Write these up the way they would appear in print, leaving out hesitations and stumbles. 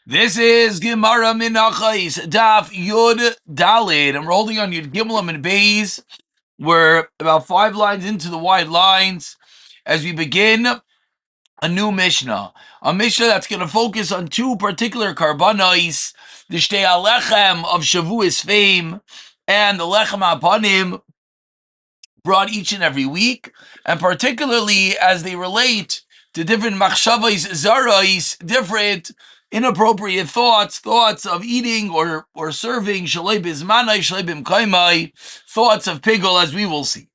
This is Gemara Menachos Daf Yud Daled. I'm holding on Yud Gimel and Beis. We're about 5 lines into the wide lines as we begin a new Mishnah. A Mishnah that's going to focus on two particular karbanos, the Shtei Alechem of Shavuos fame and the Lechem Apanim brought each and every week, and particularly as they relate to different machshavos zaros, different inappropriate thoughts of eating or serving, shalei bizmanai, shalei bimkaimai, thoughts of pigul, as we will see.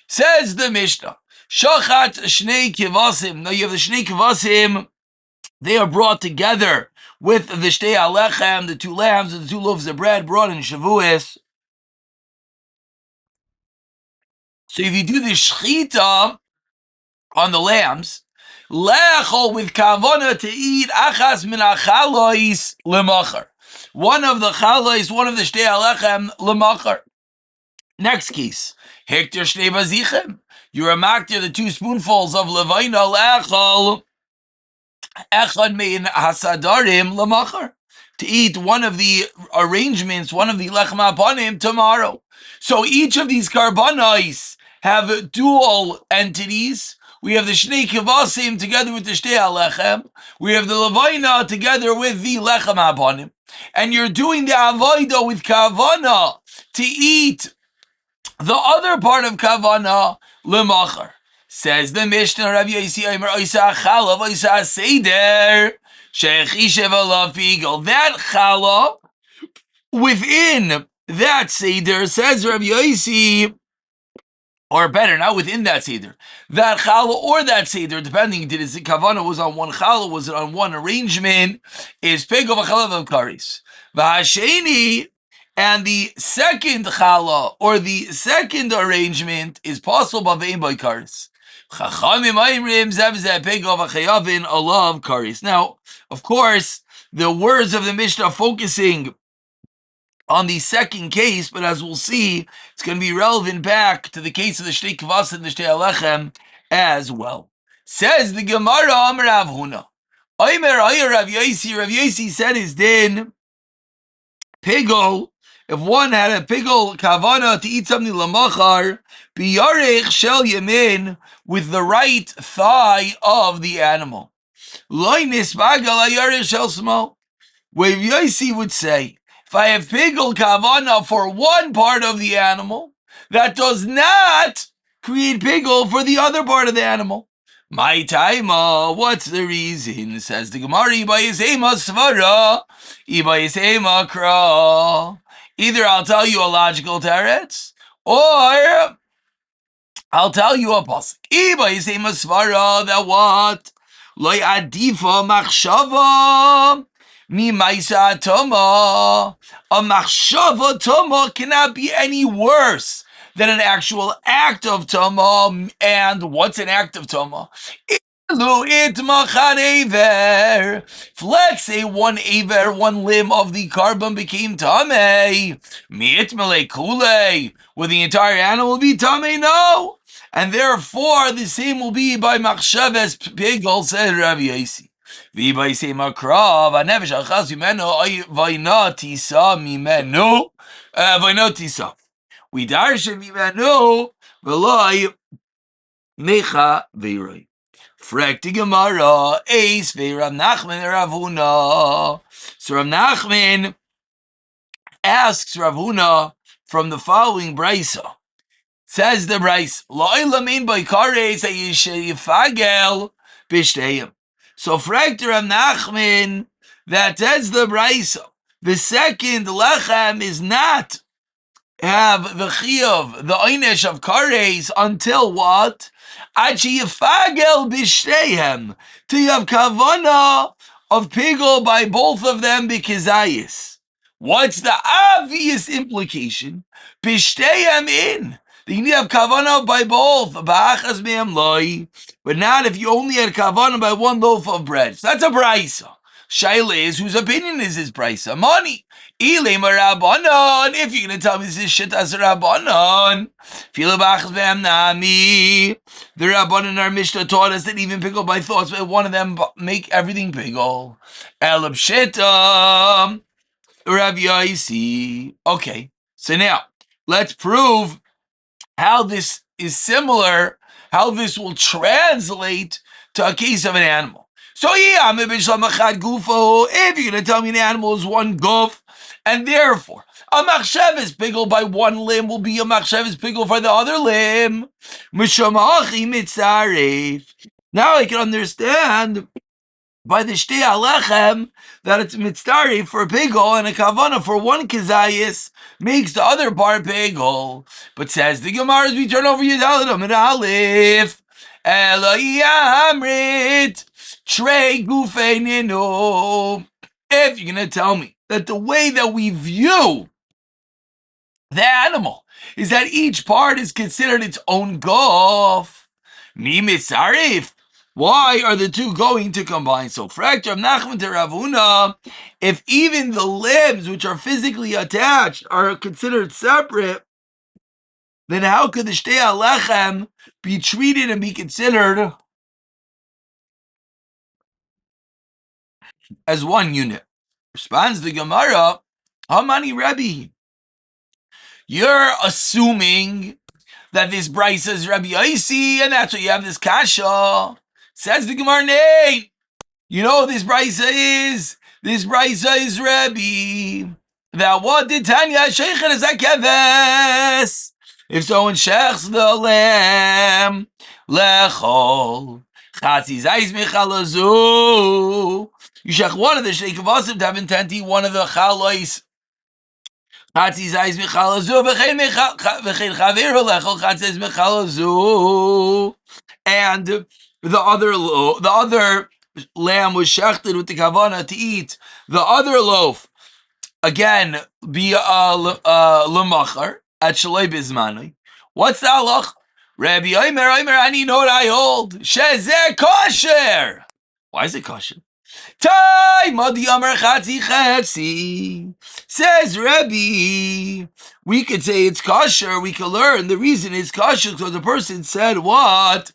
Says the Mishnah, shachat shnei kivasim. Now you have the shnei kivasim, they are brought together with the shtei alechem, the two lambs and the two loaves of bread brought in Shavuos. So if you do the shchita on the lambs, lechol with kavana to eat achas min achalois lemachar. One of the chalois, one of the shtei alechem lemachar. Next case, hektir shtei vazichem. You are maktir the 2 spoonfuls of levaina lechol echad mein hasadarim lemachar. To eat one of the arrangements, one of the lechem apanim tomorrow. So each of these karbanos have dual entities. We have the shnei kivasim together with the shtei alechem. We have the levaina together with the lechem apanim. And you're doing the avodah with kavana to eat the other part of kavana lemachar. Says the Mishnah, Rav Yosi Omer Oisa Chalav Oisa Seder Shechishev Alav Pigel. That chala within that Seder, says Rav Yosi, or better, not within that Seder, that chala or that Seder, depending, did the kavana was on one chala, was it on one arrangement, is Pigel V'chalav of Karis. V'hasheni, and the second chala or the second arrangement is possible b'vein by Karis. Now, of course, the words of the Mishnah focusing on the second case, but as we'll see, it's going to be relevant back to the case of the Shtei Kavas and the Shtei Alechem as well. Says the Gemara, Amar Rav Huna. Rav Yosi said his din, pigol, if one had a pigol kavana to eat something lamachar, biyarech shel yamin, with the right thigh of the animal. Loy nisbagal ayarech shel small. Rav Yosi would say, if I have pigol kavana for one part of the animal, that does not create pigol for the other part of the animal. My taima, what's the reason? Says the Gemara, Ibayisema svara, Ibayisema kra. Either I'll tell you a logical teretz, or I'll tell you a pasuk. Ibayisema svara, that what? Loi adifa machshava mi maisa toma. A machshava toma cannot be any worse than an actual act of tama. And what's an act of tama? If let's say one aver, one limb of the carbon became tamei, will the entire animal be tamei? No. And therefore the same will be by machshavas pigol, said Rav Yosi. V'ibay makrav hanevesh achas mimeno vaynatisa mimeno vaynatisa. We darshan mimeno v'loy mecha v'iroi. Frekti Gemara Eis ve'Rav Nachman Rav Huna. So Rav Nachman asks Rav Huna from the following brisa. Says the brisa, Lo'ilamin by kares ayishayifagel bishteyim. So Frekti Rav Nachman, that says the brisa. The second lechem is not have the chiyuv, the oynesh of kares, until what? Achiyafagel b'shteihem, till you have kavana of pigol by both of them b'kizayis. What's the obvious implication? B'shteihem in. You need to have kavana by both, ba'achas me'em loy, but not if you only had kavana by one loaf of bread. So that's a brisa. Shaila is, whose opinion is this brisa? Money. Ilema Rabbanon. If you're going to tell me this is shit as Rabbanon, Filabachs Bam Nami. The Rabbanon, our Mishnah taught us that even pickle by thoughts, but one of them make everything pickle. Elab Shita. Rabbi Yaisi. Okay, so now let's prove how this is similar, how this will translate to a case of an animal. So yeah, if you're going to tell me an animal is one goof, and therefore a machshavas piggle by one limb will be a machshavas piggle for the other limb. Now I can understand by the shtei alechem that it's mitzari for a pigol and a kavana for one kizayis makes the other part pigol. But says the Gemara as we turn over Yudalad and Aleph, Eloi Amrit Trey Gufeinino. If you're gonna tell me that the way that we view the animal is that each part is considered its own gof, mi mitzarif. Why are the two going to combine? So, fracture of Nachman to Ravuna, if even the limbs which are physically attached are considered separate, then how could the Shtei Alechem be treated and be considered as one unit? Responds the Gemara, Hamani Rebbe. You're assuming that this Bryce is Rabbi Yaisi, and that's why you have this kasha. Says the Gemara, nay. You know what this Brisa is? This Brisa is Rebbe. That what did Tanya Sheikhan is a keves? If someone shechs the lamb, lechol, chatzi zayis michalazu. You shech one of the sheikavasim to have intenti, one of the chalois. Chatzi zayis michalazu, v'chein chaviru lechol, chatzi zayis michalazu. And the other lamb was shechted with the kavana to eat the other loaf again be lemachar at shalei bizmani. What's the halach? Rabbi Omer I know what I hold. Shezeh kosher. Why is it kosher? Tai madi amar chatzi chetzi. Says Rebbe, we could say it's kosher. We can learn the reason it's kosher because the person said what?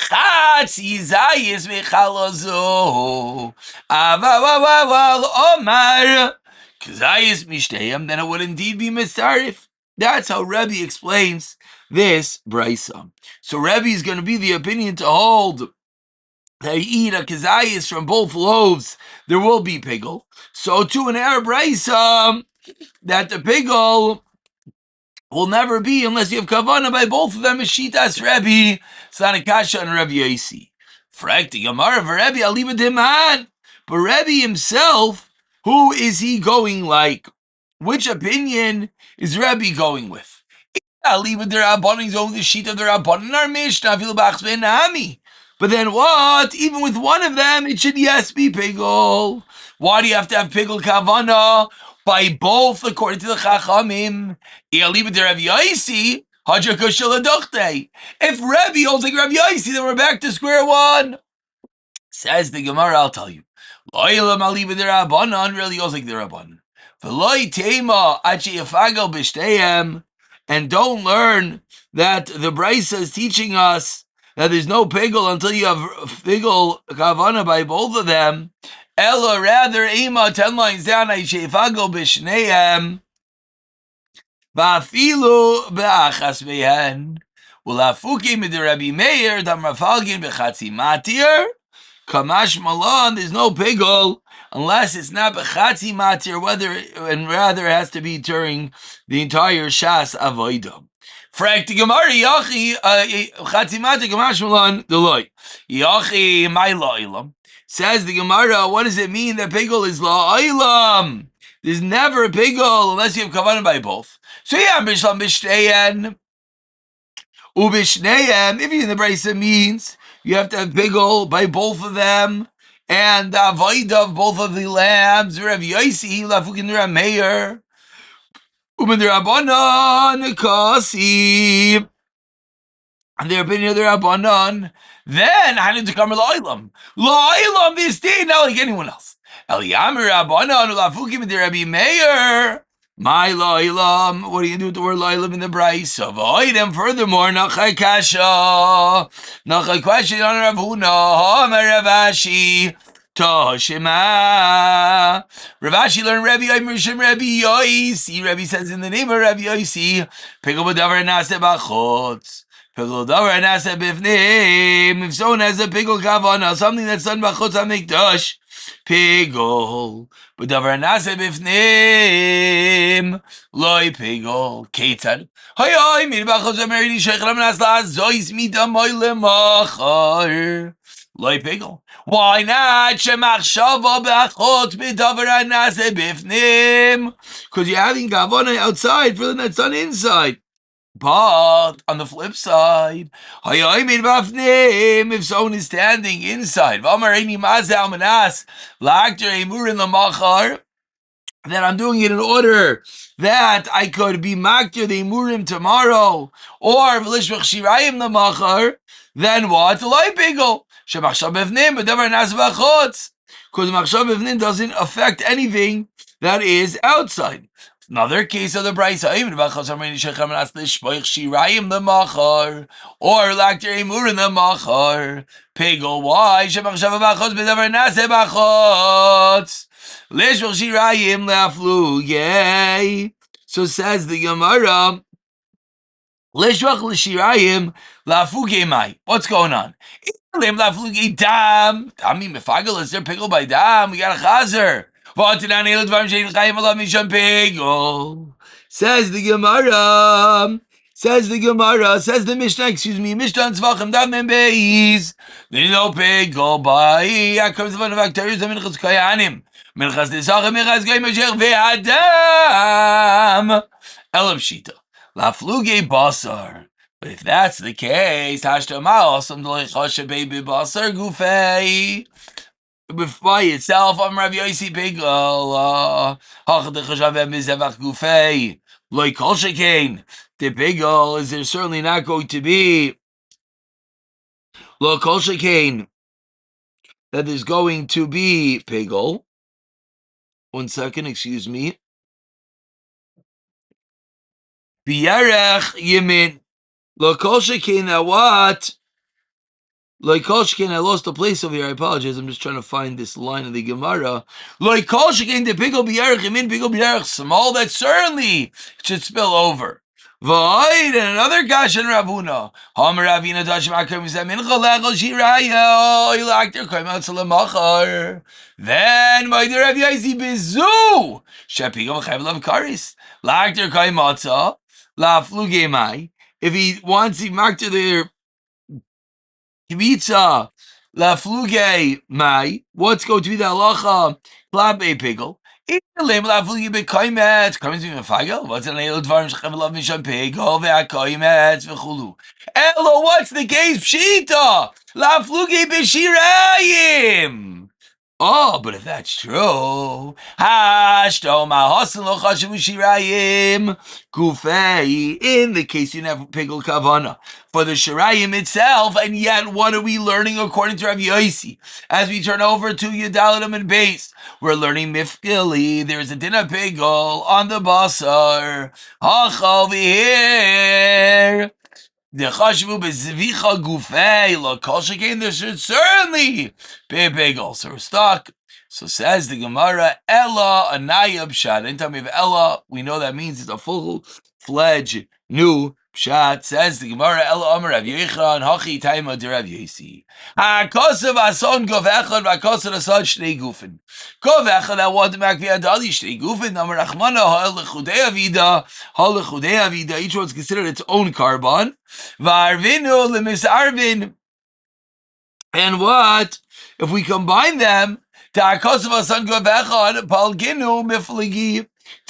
Chatzi zayis mechalazo. Avaval omar. Kazayis mishteyam. Then it would indeed be mitzarif. That's how Rebbe explains this brisa. So Rebbe is going to be the opinion to hold they eat a kazayis from both loaves, there will be pigel. So to an Arab brisa, that the pigel will never be unless you have kavana by both of them is shitas Rebbe, Sanakasha and Rebbe Yosi. Frakti Gemara for Rebbe Alibadiman. But Rebbe himself, who is he going like? Which opinion is Rebbe going with? Alibad the Rabbanon, he's going the sheet of the Rabbanon, our Mishnah, Filabachs ben Nami. But then what? Even with one of them, it should yes be pigel. Why do you have to have pigel kavana? By both, according to the Chachamim. If Rebbe holds like Rabbi Yaisi, then we're back to square one. Says the Gemara, I'll tell you. Really goes like the Rabbanon. And don't learn that the Brisa is teaching us that there's no pigel until you have pigel kavana by both of them. Ella rather ema 10 lines down sheifagel b'shneihem va'afilu be'achas mehen u'lafukim b'Rabbi Meir damrafalgin b'chatzi matir kamash malan. There's no pigel unless it's not b'chatzi matir, and rather it has to be during the entire shas avodah. Frak the Gemara Yachi Chatzimata Gamashmalan Deloy Yachi my La'ilam. Says the Gemara, what does it mean that pigel is La'ilam? There's never a pigel unless you have kavanah by both. So yeah, Bishlam Bishneyan Ubishneyan, if you're in the Brisa means you have to have pigel by both of them, and the avoid of both of the lambs, Rav Yosi, Lafukin Rav Meir. And their opinion of the Rabbanon, then I need to come to La'ilam. La'ilam this day, not like anyone else. Eliyamer Rabbanan Ulafukim de Rabbi Meir. My loilam. What do you do with the word loilam in the Bryce? Avoid furthermore, Nachai Kasha. Nachai question on Rav Huna. Amar Rav Ashi. Toshima. Rav Ashi learned Rabbi Yoim Rabbi Yoisi. Rabbi says in the name of Rabbi Yoisi, Pigel b'davar nase b'chutz. Pigel b'davar nase b'fnim. If someone has a pigel kavana, something that's done b'chutz hamikdash, pigel b'davar nase b'fnim. Loi pigel. Ketzad. Hayay min b'chutz hameridi sheichram nas la'azois midamoy lemachar. Loi pigel. Why not? Shemachshava b'achot b'davar nase b'fnim. Because you're having kavana outside for the that's done inside. But on the flip side, if someone is standing inside, that I'm doing it in order that I could be makir the imurim tomorrow, or v'lishvach shirayim the machar, then what? Loi pigel. Shemachshav b'fnim, but never nas b'chutz. Because machshav b'fnim doesn't affect anything that is outside. Another case of the Brisa, even about Chazar Shechem and Shpoich Shirayim the Machar, or Lakter Emurin the Machar, Pegel, why? Shemachshav Bachot Bedavar Nase Bachot, Lishvach Shirayim Lafluge. So says the Gemara, Lishvach Shirayim Lafuge Mai. What's going on? Lim Lafluge Dam. Tami Mefagel, is there Pegel by Dam? We got a Chazer. Says the Gemara. Says the Mishnah. Excuse me. Mishnah Tzvachim Dam Beis. There's no pigol by. Here comes the one of Actarius and Menachos Kayanim. Menachos Desachem Menachos Gay Mashiach ve'Adam. Elam Shita. Lafluge Basar. But if that's the case, Hashtamal some Lechosh Baby Basar Gufei. By itself, I'm Rabbi Yosi Pigel. Like Kol Shekain, the Pigel is there certainly not going to be. Like Kol Shekain, that there's going to be Pigel. 1 second, excuse me. Biyarech Yemin. Like Kol Shekain, now what? Like Kolshkin, I lost the place over here. I apologize. I'm just trying to find this line of the Gemara. Like Kolshkin, the pigel b'yarech yamin, pigel b'yarech small. That certainly should spill over. Void and another gash and Ravuna. Hamer Ravina Dash Makar Mizamin Chalechol Shiraya Ilakter Kaimot Salamachar. Then by the Rav Yaisi Bizu Shepigel Chayvelav Karis Lakter Kaimotza La Flugemai. If he wants to mark to their Kibitza la fluge mai. What's going to be the halacha? Klabe pigel. Ilim la fluge bekaimet. Coming to me fagel. What's an elo dvarim shechavelav misham pigel ve'akaimet v'chulu. Elo, what's the case? Pshita la fluge b'shirayim. Oh, but if that's true, Gufei, in the case you never pigel kavana for the shirayim itself, and yet what are we learning according to Rabbi Yosi? As we turn over to Yudaladim and base, we're learning mifkili. There's a dinner pigel on the basar. Hachal v'hir. The chashvu bezvicha gufei lo kol shekain. There should certainly be a pigel. So we're stuck. So says the Gemara, Ella anaya pshat. Anytime we have Ella, we know that means it's a full-fledged new pshat. Says the Gemara, Ella Amar Rav Yechon hachi taima de Rav Yesi. Hakosav ason gov echad v'hakosav ason shnei gufen. Gov echad I want to make v'yadali shnei gufen. Amar Rachmana ha'el lechudei avida. Each one's considered its own carbon. V'arvinu lemisarvin. And what if we combine them? It's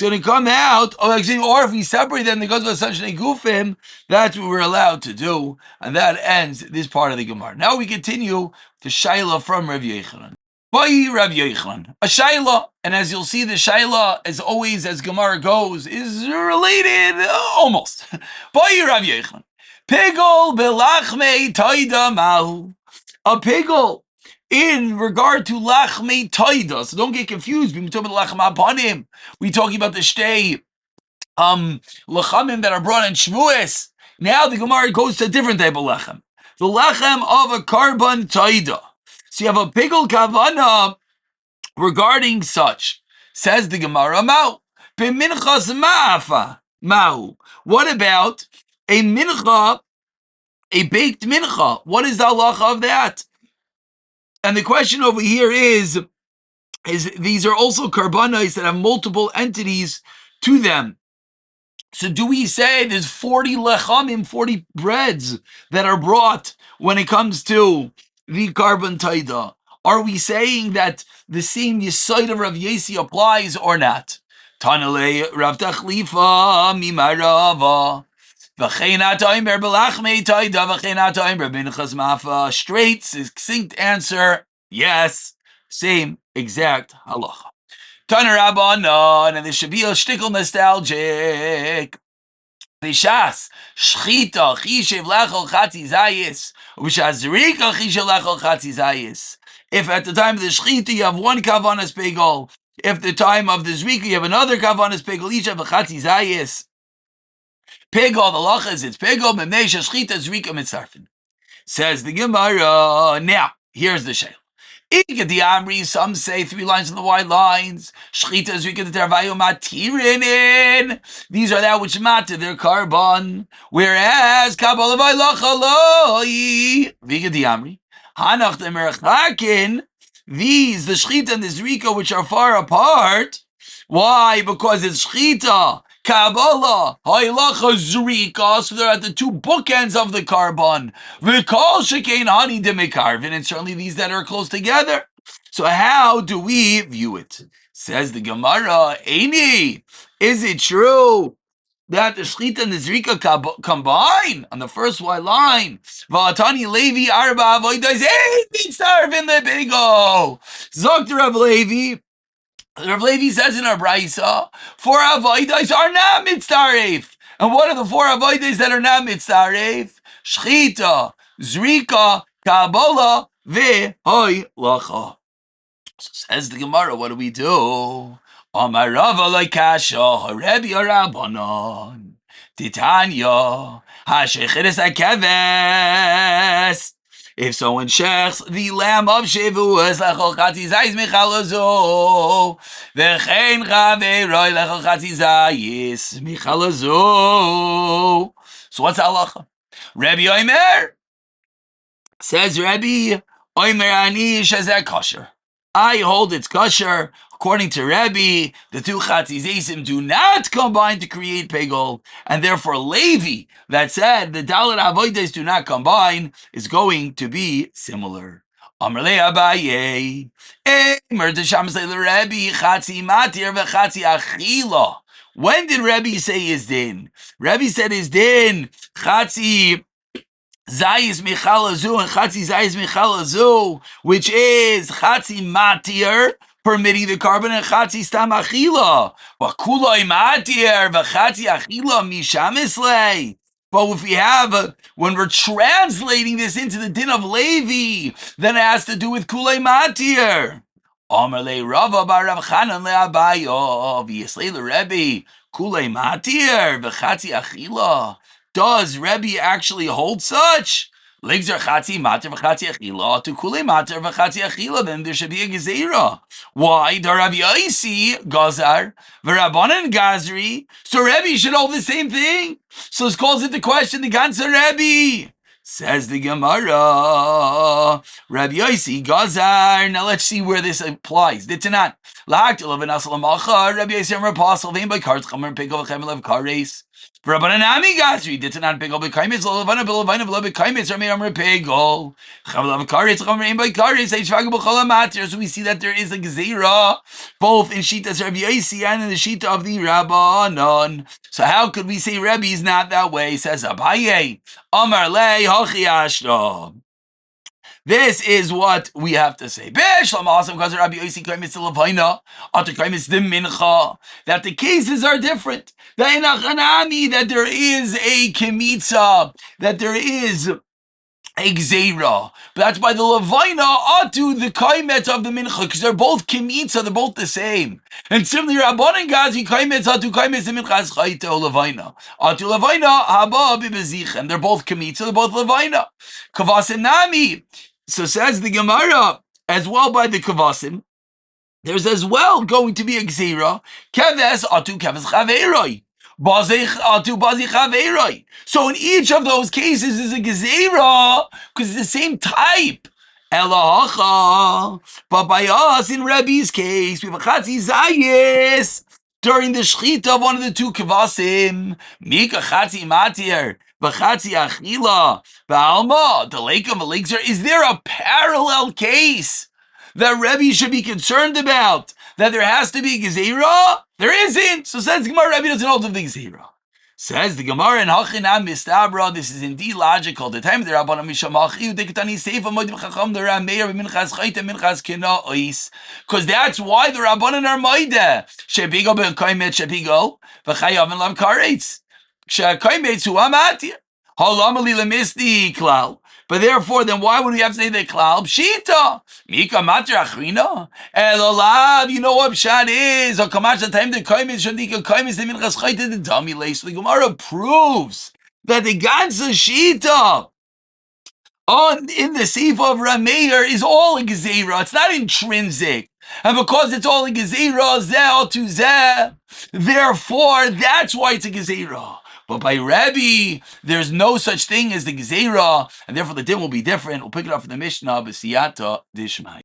going to come out, or if we separate them, the Kosav Asan Shnei Gufim, that's what we're allowed to do, and that ends this part of the Gemara. Now we continue to Shaila from Rav Yochanan. By Rav Yochanan, a Shaila, and as you'll see, the Shaila, as always, as Gemara goes, is related almost. By Rav Yochanan, Pigol belachmei toida mahu. A pigol in regard to lachmei toida. So don't get confused. We're talking about lachem aponim. We're talking about the shtei lechamim that are brought in Shavuos. Now the Gemara goes to a different type of lechem. The lechem of a karban toida. So you have a pigul kavana regarding such. Says the Gemara, Mau. B'minchas ma'afa. Mau. What about a mincha, a baked mincha? What is the halacha of that? And the question over here is these are also karbanos that have multiple entities to them. So do we say there's 40 lechamim, 40 breads that are brought when it comes to the karban taida? Are we saying that the same yisoid of Rav Yesi applies or not? Tanale Rav Tachlifa mimarava. Straight, succinct answer, yes, same exact halacha. Taner Rabbanon, and this should be a shtickle nostalgic. Bishas shchita chishev lechol chatzi zayis, ubishas zrika chishev lechol chatzi zayis. If at the time of the shchita you have one kavanas pegol, if the time of the zrika you have another kavanas pegol, each have a chatzi zayis. Pegol, the lacha is it's pegol memnei shchita zrika mitzarfin. Says the Gemara. Now here's the shayla. Some say 3 lines on the white lines. These are that which matter their carbon. Whereas these, the shchita and the zrika, which are far apart. Why? Because it's shchita, Kabbalah, Hailacha, Zrika, so they're at the 2 bookends of the carbon. V'kol shekein hani demekarvin, and certainly these that are close together. So how do we view it? Says the Gemara, Eini, is it true that the shchita and the zrika combine on the first white line? V'atani Levi arba avodas ein mitzarvin lebigo. Zok Rav Levi. Rav Levi says in our brayso, 4 avodas are not mitzaref. And what are the 4 avodas that are not mitzaref? Shchita, zrika, kabbalah, ve'hoy lacha. So says the Gemara, what do we do? Amar Rava loikasha, Rebbe Rabbanon, Titanya, hashechiris hakeves. If someone shechs the lamb of Shavuos, lechol chatzi zayis michalazo, v'chein chaveroi lechol chatzi zayis michalazo. So what's halacha? Rebbe Omer says, Rebbe Omer ani shazeh kosher. I hold it's kosher. According to Rebbe, the 2 chatzizesim do not combine to create pegol, and therefore Levi, that said the dalet avodas do not combine, is going to be similar. Amar le Abaye, Emer d'sham say le Rebbe chatzi matir v'chatzi achila. When did Rebbe say his din? Rebbe said his din chatzi Zayis michalazu and chatzi zayis michalazu, which is chatzi matir, permitting the carbon, and chatzi stam achila. But kuloi matir v'chatzi achila mishamislei. But if we have, when we're translating this into the din of Levi, then it has to do with kuloi matir. Amar le Rava bar Rav Chanan le Abayo v'yislei le Rebbe kuloi matir v'chatzi achila. Does Rebbe actually hold such? Ligzar chatzi mater v'chatzi achila to kule mater v'chatzi achila. Then there should be a gezerah. Why? The Rav Yosi gazar v'Rabbanan gazri. So Rebbe should hold the same thing. So it calls into question the ganze Rebbe. Says the Gemara, Rabbi Yosi gazar. Now let's see where this applies. Dittanat lahaktil v'nasal Rabbi Yosi Amar Apostle vein by karts chamer pegol v'chemel kares. Rabbanan Ami Gazri did not pegol bekaimitz lolavana belovana below bekaimitz or meimer pegol chavelav karetz chamerim by karetz hechvag b'chol matir. So we see that there is a gezerah both in shitas Rabbi Yosi and in the shita of the Rabbanon. So how could we say Rebbe is not that way? Says Abaye Amar le hachi ashra. This is what we have to say. That the cases are different. That there is a kemitza, that there is a gzeira. But that's by the Levina atu the kaimet of the mincha, because they're both kimitza, they're both the same. And similarly, Rabbanan gazi kaimet atu kaimet the mincha as chayta o Levina. Atu Levina haba bibezichem. They're both kimitza, they're both Levina. Kavasim nami. So says the Gemara, as well by the kavasim, there's as well going to be a gzeira. Keves atu keves chaveiroi. Bazich atu bazich chaveiroi. So in each of those cases is a gzeira because it's the same type. Elahacha. But by us, in Rebbe's case, we have a chatzi zayis during the shechita of one of the two kavasim. Mika chatzi matir. V'chatzi achila. V'alma. The lake of elixir. Is there a parallel case that Rebbe should be concerned about, that there has to be Gezerah? There isn't. So says the Gemara, Rebbe doesn't hold of the Gezerah. Says the Gemara in Hachinam Mistabra, this is indeed logical. The time of the Rabbanan Mishamachi, Udekatani Seifa Modim Chacham, the Rameir, Minchas Chayta, Minchas Kina Ois. Because that's why the Rabbanan are Moide. Shepigo Be'Koimet Shepigo, V'chayav and Lav Karetz. She'Koimet Hu Amatir. Halamali Lemisti Klal. But therefore, then why would we have to say the klal? Pshita. Mika matir achrina. Elolav, you know what pshat is? Or kamash the time the kaimis shandika kaimis the minchas chayte the dummy lace. The Gemara proves that the ganze shita in the Sefer of Rameir is all a gezerah. It's not intrinsic. And because it's all a gezerah, zeh to zeh, therefore, that's why it's a gezerah. But by Rebbe, there's no such thing as the gezerah, and therefore the din will be different. We'll pick it up from the Mishnah, B'siyata Dishmai.